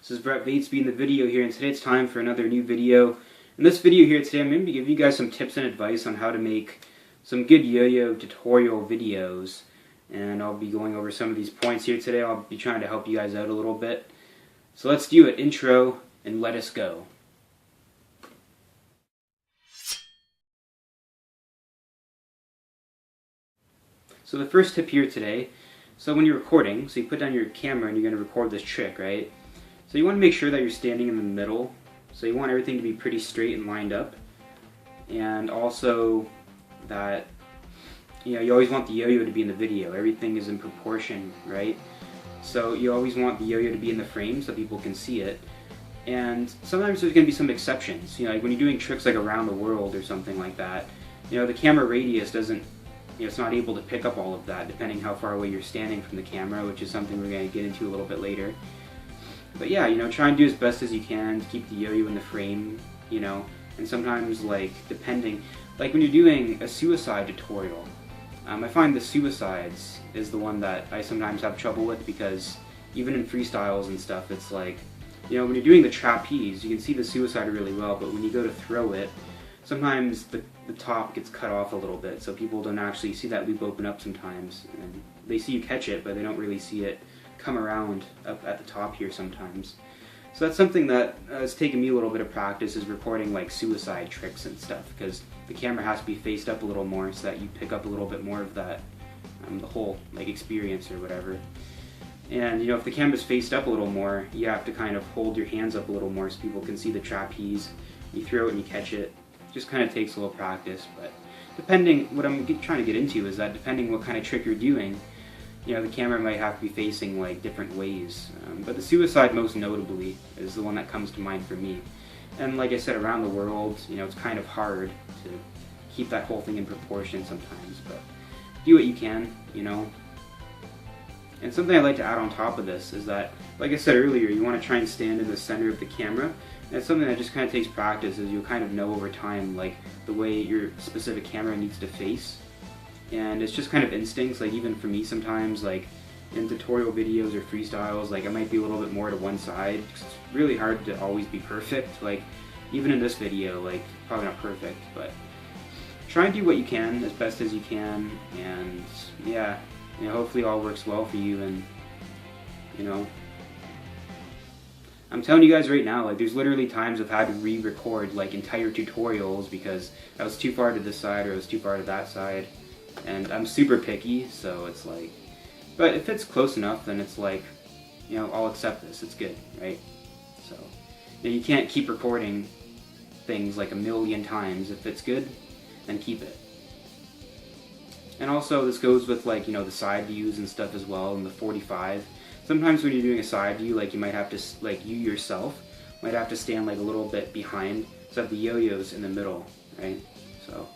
This is Brett Vatesby in the video here, and today it's time for another new video. In this video here today, I'm going to be giving you guys some tips and advice on how to make some good yo-yo tutorial videos. And I'll be going over some of these points here today. I'll be trying to help you guys out a little bit. So let's do it. Intro, and let us go. So the first tip here today, so when you're recording, so you put down your camera and you're going to record this trick, right? So you want to make sure that you're standing in the middle. So you want everything to be pretty straight and lined up. And also that, you always want the yo-yo to be in the video. Everything is in proportion, right? So you always want the yo-yo to be in the frame so people can see it. And sometimes there's going to be some exceptions. Like when you're doing tricks like around the world or something like that, the camera radius doesn't, it's not able to pick up all of that depending how far away you're standing from the camera, which is something we're going to get into a little bit later. But yeah, try and do as best as you can to keep the yo-yo in the frame, and sometimes depending, like when you're doing a suicide tutorial, I find the suicides is the one that I sometimes have trouble with, because even in freestyles and stuff, it's like, when you're doing the trapeze, you can see the suicide really well, but when you go to throw it, sometimes the top gets cut off a little bit, so people don't actually see that loop open up sometimes. And they see you catch it, but they don't really see it come around up at the top here sometimes. So that's something that has taken me a little bit of practice, is recording like suicide tricks and stuff, because the camera has to be faced up a little more so that you pick up a little bit more of that, the whole experience or whatever. And if the camera's faced up a little more, you have to kind of hold your hands up a little more so people can see the trapeze. You throw it and you catch it. Just kind of takes a little practice, but depending, what I'm trying to get into is that depending what kind of trick you're doing, the camera might have to be facing different ways. But the suicide most notably is the one that comes to mind for me. And like I said, around the world, it's kind of hard to keep that whole thing in proportion sometimes, but do what you can, And something I'd like to add on top of this is that, like I said earlier, you want to try and stand in the center of the camera. And it's something that just kind of takes practice, is you'll kind of know over time, the way your specific camera needs to face. And it's just kind of instincts, even for me sometimes, in tutorial videos or freestyles, I might be a little bit more to one side. It's really hard to always be perfect. Even in this video, probably not perfect, but try and do what you can as best as you can, and yeah, hopefully it all works well for you. And I'm telling you guys right now, there's literally times I've had to re-record entire tutorials because I was too far to this side or I was too far to that side, and I'm super picky, so it's but if it's close enough, then it's I'll accept this, it's good, right? So you can't keep recording things a million times. If it's good, then keep it. And also this goes with the side views and stuff as well, and the 45. Sometimes when you're doing a side view, you might have to, you yourself might have to stand a little bit behind, so that the yo-yo's in the middle, right? So,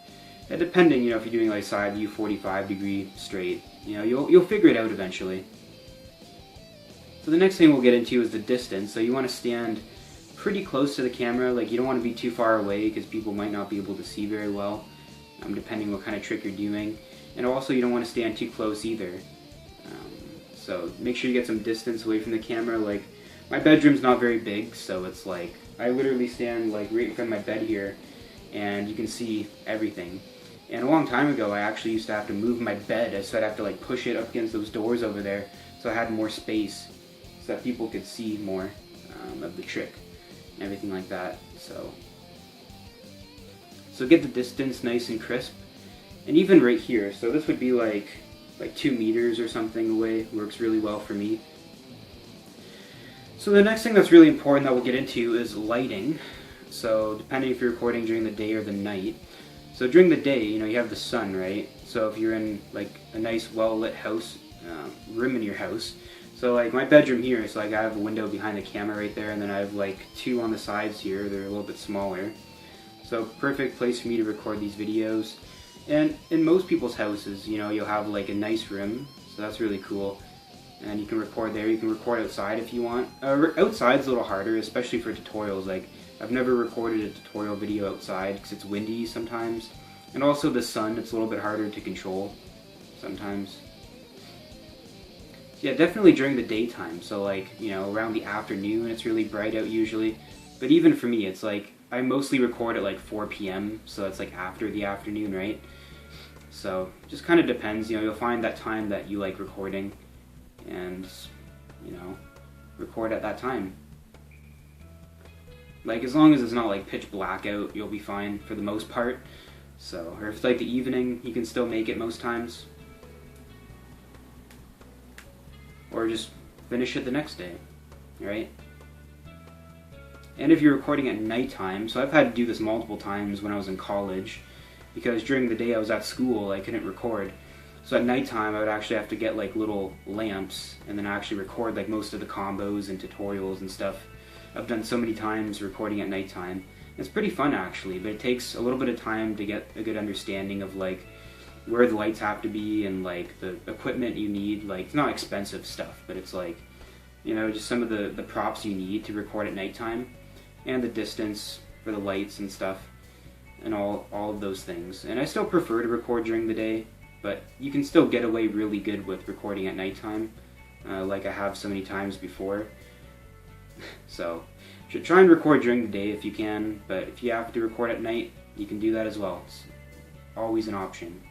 yeah, depending, if you're doing side view 45 degree straight, you'll figure it out eventually. So the next thing we'll get into is the distance. So you want to stand pretty close to the camera, you don't want to be too far away because people might not be able to see very well, depending what kind of trick you're doing. And also you don't want to stand too close either. So make sure you get some distance away from the camera. My bedroom's not very big, so it's I literally stand right in front of my bed here, and you can see everything. And a long time ago, I actually used to have to move my bed, so I'd have to push it up against those doors over there, so I had more space, so that people could see more of the trick and everything like that. So get the distance nice and crisp, and even right here. So this would be like 2 meters or something away. Works really well for me. So the next thing that's really important that we'll get into is lighting. So depending if you're recording during the day or the night. So during the day, you have the sun, right? So if you're in a nice well-lit house, room in your house. So my bedroom here, so I have a window behind the camera right there, and then I have 2 on the sides here. They're a little bit smaller. So perfect place for me to record these videos. And in most people's houses, you'll have a nice room, so that's really cool. And you can record there. You can record outside if you want. Outside's a little harder, especially for tutorials. I've never recorded a tutorial video outside because it's windy sometimes. And also the sun, it's a little bit harder to control sometimes. Yeah, definitely during the daytime. So like, you know, around the afternoon, it's really bright out usually. But even for me, it's like I mostly record at like 4 p.m. So it's like after the afternoon, right? So just kind of depends. You know, you'll find that time that you like recording, and you know, record at that time. Like as long as it's not like pitch black out, you'll be fine for the most part. So, or if it's like the evening, you can still make it most times. Or just finish it the next day, right? And if you're recording at nighttime, so I've had to do this multiple times when I was in college, because during the day I was at school, I couldn't record. So at nighttime I would actually have to get like little lamps and then actually record like most of the combos and tutorials and stuff. I've done so many times recording at nighttime. It's pretty fun actually, but it takes a little bit of time to get a good understanding of like where the lights have to be and like the equipment you need. Like it's not expensive stuff, but it's like, you know, just some of the props you need to record at nighttime, and the distance for the lights and stuff, and all of those things. And I still prefer to record during the day, but you can still get away really good with recording at nighttime, like I have so many times before. So you should try and record during the day if you can, but if you have to record at night, you can do that as well. It's always an option.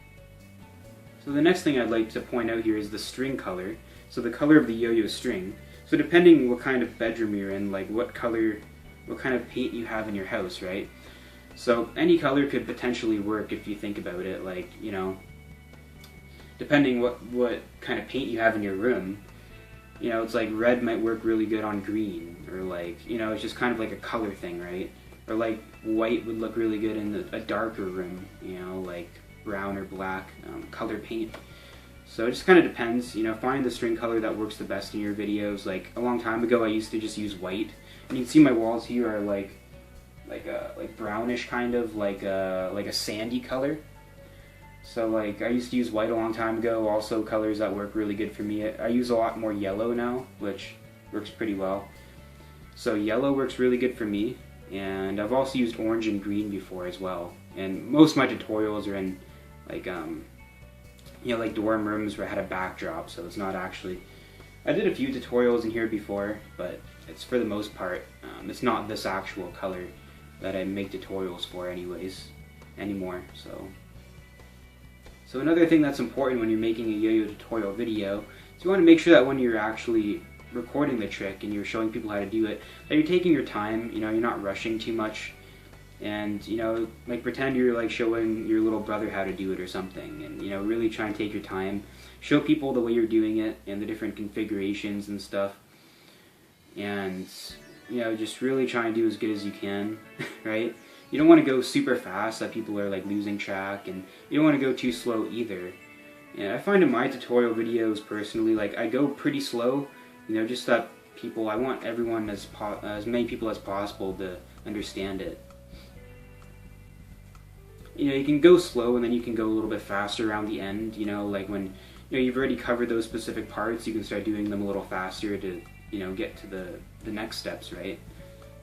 So the next thing I'd like to point out here is the string color. So the color of the yo-yo string. So depending what kind of bedroom you're in, like what color, what kind of paint you have in your house, right? So any color could potentially work if you think about it, like, you know, depending what kind of paint you have in your room. You know, it's like red might work really good on green, or like, you know, it's just kind of like a color thing, right? Or like white would look really good in a darker room, you know, like brown or black color paint. So it just kind of depends, you know, find the string color that works the best in your videos. Like a long time ago I used to just use white, and you can see my walls here are like brownish, kind of like a sandy color. So like I used to use white a long time ago, also colors that work really good for me. I use a lot more yellow now, which works pretty well. So yellow works really good for me, and I've also used orange and green before as well. And most of my tutorials are in like you know, like dorm rooms where I had a backdrop, so it's not actually, I did a few tutorials in here before, but it's for the most part, it's not this actual color that I make tutorials for anymore. So another thing that's important when you're making a yo-yo tutorial video is you want to make sure that when you're actually recording the trick and you're showing people how to do it, that you're taking your time, you know, you're not rushing too much. And, you know, like pretend you're like showing your little brother how to do it or something, and, you know, really try and take your time. Show people the way you're doing it and the different configurations and stuff. And, you know, just really try and do as good as you can, right? You don't want to go super fast that people are like losing track, and you don't want to go too slow either. And I find in my tutorial videos personally, like I go pretty slow, you know, just that people, I want everyone, as many people as possible to understand it. You know, you can go slow and then you can go a little bit faster around the end, you know, like when, you know, you've already covered those specific parts, you can start doing them a little faster to, you know, get to the next steps, right?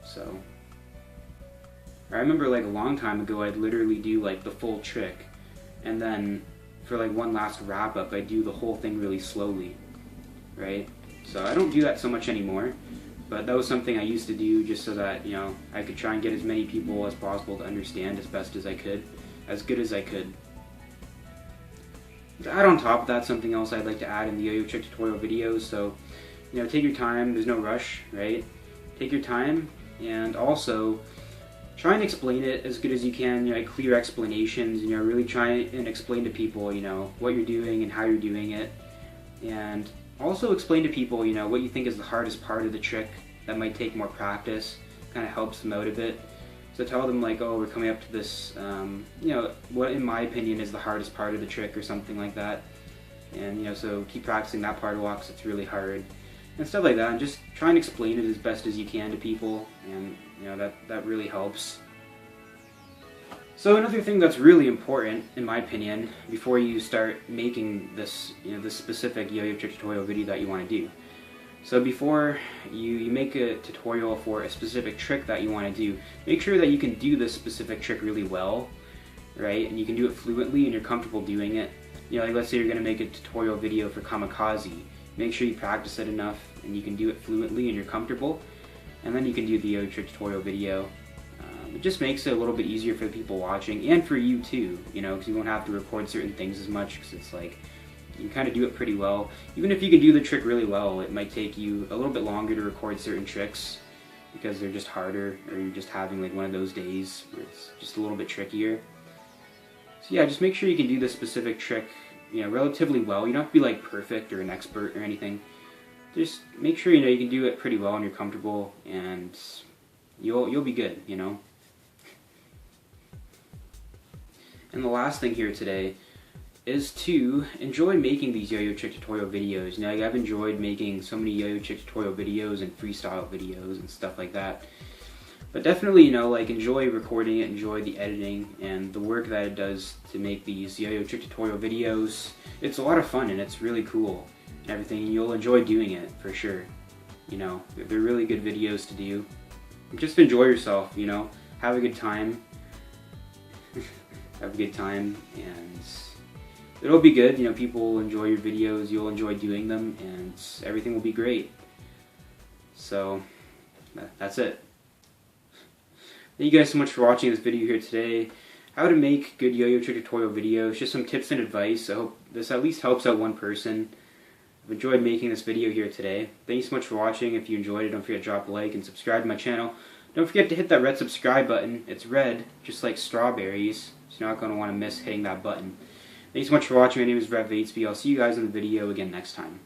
So I remember like a long time ago I'd literally do like the full trick, and then for like one last wrap up I'd do the whole thing really slowly, right? So I don't do that so much anymore, but that was something I used to do just so that, you know, I could try and get as many people as possible to understand as best as I could, as good as I could. To add on top of that, something else I'd like to add in the yo-yo trick tutorial videos, so, you know, take your time, there's no rush, right? Take your time, and also try and explain it as good as you can, you know, like clear explanations, you know, really try and explain to people, you know, what you're doing and how you're doing it. And also explain to people, you know, what you think is the hardest part of the trick that might take more practice, kind of helps them out a bit. So tell them like, oh, we're coming up to this, you know, what in my opinion is the hardest part of the trick or something like that. And, you know, so keep practicing that part a lot because it's really hard. And stuff like that, and just try and explain it as best as you can to people, and, you know, that really helps. So another thing that's really important, in my opinion, before you start making this, you know, this specific yo-yo trick tutorial video that you want to do. So before you make a tutorial for a specific trick that you want to do, make sure that you can do this specific trick really well, right? And you can do it fluently and you're comfortable doing it. You know, like let's say you're going to make a tutorial video for kamikaze. Make sure you practice it enough and you can do it fluently and you're comfortable, and then you can do the yo-yo trick tutorial video. It just makes it a little bit easier for the people watching and for you too, you know, because you won't have to record certain things as much, because it's like you kind of do it pretty well. Even if you can do the trick really well, it might take you a little bit longer to record certain tricks because they're just harder, or you're just having like one of those days where it's just a little bit trickier. So yeah, just make sure you can do this specific trick, you know, relatively well. You don't have to be like perfect or an expert or anything. Just make sure you know you can do it pretty well and you're comfortable, and you'll be good, you know. And the last thing here today is to enjoy making these yo-yo trick tutorial videos. You know, I've enjoyed making so many yo-yo trick tutorial videos and freestyle videos and stuff like that. But definitely, you know, like enjoy recording it, enjoy the editing and the work that it does to make these yo-yo trick tutorial videos. It's a lot of fun and it's really cool and everything, and you'll enjoy doing it for sure. You know, they're really good videos to do. Just enjoy yourself, you know, have a good time. Have a good time, and it'll be good. You know, people will enjoy your videos, you'll enjoy doing them, and everything will be great. So, that's it. Thank you guys so much for watching this video here today. How to make good yo-yo trick tutorial videos, just some tips and advice. I hope this at least helps out one person. I've enjoyed making this video here today. Thank you so much for watching. If you enjoyed it, don't forget to drop a like and subscribe to my channel. Don't forget to hit that red subscribe button. It's red, just like strawberries. So you're not going to want to miss hitting that button. Thanks so much for watching. My name is Rev8sby. I'll see you guys in the video again next time.